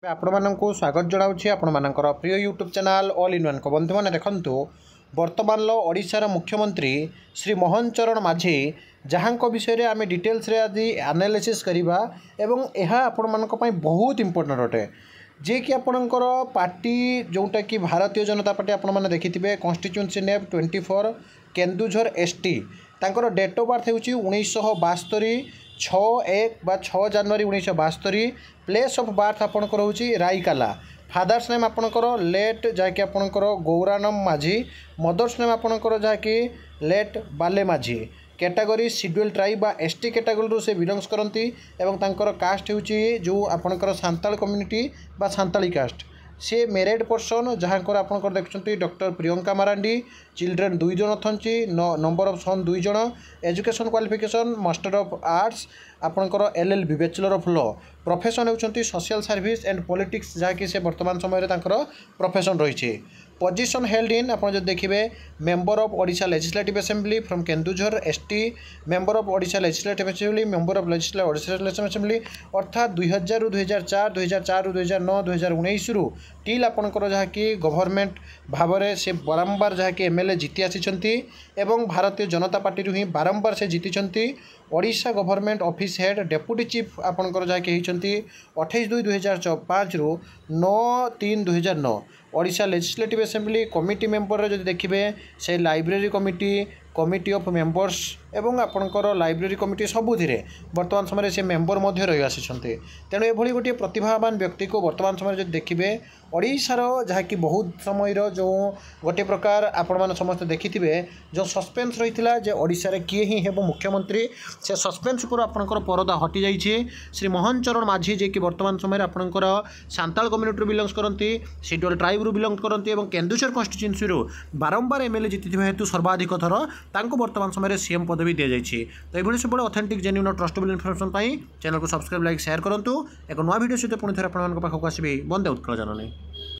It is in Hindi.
आपको स्वागत जनाऊँगी आपर प्रिय YouTube channel all in one को बंधु मैंने देखु बर्तमान ओडिशार मुख्यमंत्री श्री मोहन चरण माझी जहाँ विषय आम डिटेल्स आज एनालिसिस करवा एवं यह आपण मानी बहुत इंपोर्टेंट अटे जे कि आपणकर पार्टी जोटा कि भारतीय जनता पार्टी आपण मैंने देखिथे कन्स्टिट्यूएंसी नेम 24 केन्दुझर एसटी तांकर डेट ऑफ बर्थ होची 1972 6 जनवरी 1972 प्लेस ऑफ बर्थ आपणकर होची राईकाला फादर्स नेम आपणकर लेट जहाँकि आपणकर गौरानम माझी मदर्स नेम आपणकर जहाँकि लेट बाले माझी कैटेगरी शेड्यूल ट्राइब बा एसटी कैटेगरी से बिलोंग्स करती एवं तांकर कास्ट होची जो आपणकर सांताल कम्युनिटी बा सांताली कास्ट से मेरिड पर्सन जहाँ आपंकर देखते डॉक्टर प्रियंका मारांडी चिल्ड्रेन 2 जन अच्छी नंबर ऑफ सन 2 जन education qualification master of arts आपंकर LLB bachelor of law profession होती सोशल सर्विस एंड पॉलिटिक्स जहाँकि से वर्तमान समय प्रोफेशन रही पोजिशन हेल्ड इन आप देखिए member of Odisha legislative assembly from Keonjhar ST member of Odisha legislative assembly member of legislative assembly अर्थात 2000 रु 2004 2004 रु 2009 2019 रु टिल आपंकर जहाँकि गवर्नमेंट भाव में से बारंबार जहाँकि MLA जीति आसी एवं भारतीय जनता पार्टी ही बारंबार से जीति Odisha government office head deputy chief आपंकर जहाँकि 28/2/2005 रु 9/3/2009 Odisha legislative assembly committee member जो देखिए से लाइब्रेरी कमिटी ऑफ मेंबर्स एवं आपणकर लाइब्रेरी कमिटी सबुधि वर्तमान समय से मेंबर रही आसी तेणु ये गोटे प्रतिभावान व्यक्ति को वर्तमान समय जो देखिए ओडिशार जहाँकि बहुत समय जो गोटे प्रकार आपण मैंने समस्त देखिथे जो सस्पेंस रही है ओडिशा रे किए ही हेबो मुख्यमंत्री से सस्पेंस पर आपणकर परदा हटि जाइए श्री मोहन चरण माझी जे कि वर्तमान समय आपणकर सांताल कम्युनिटी बिलोंग्स करती शेड्यूल ट्राइब रु बिलोंग करती और केन्दुझर कन्स्टिट्यूएंसी रु बारंबार MLA जीति हेतु सर्वाधिक थर तांको वर्तमान समय सीएम पदवी दी जाइए। तो ये सब authentic genuine trustable information channel को सब्सक्राइब लाइक शेयर करूँ एक नया वीडियो सहित पुणी थे आपको आसबि बंदे उत्कल जननी।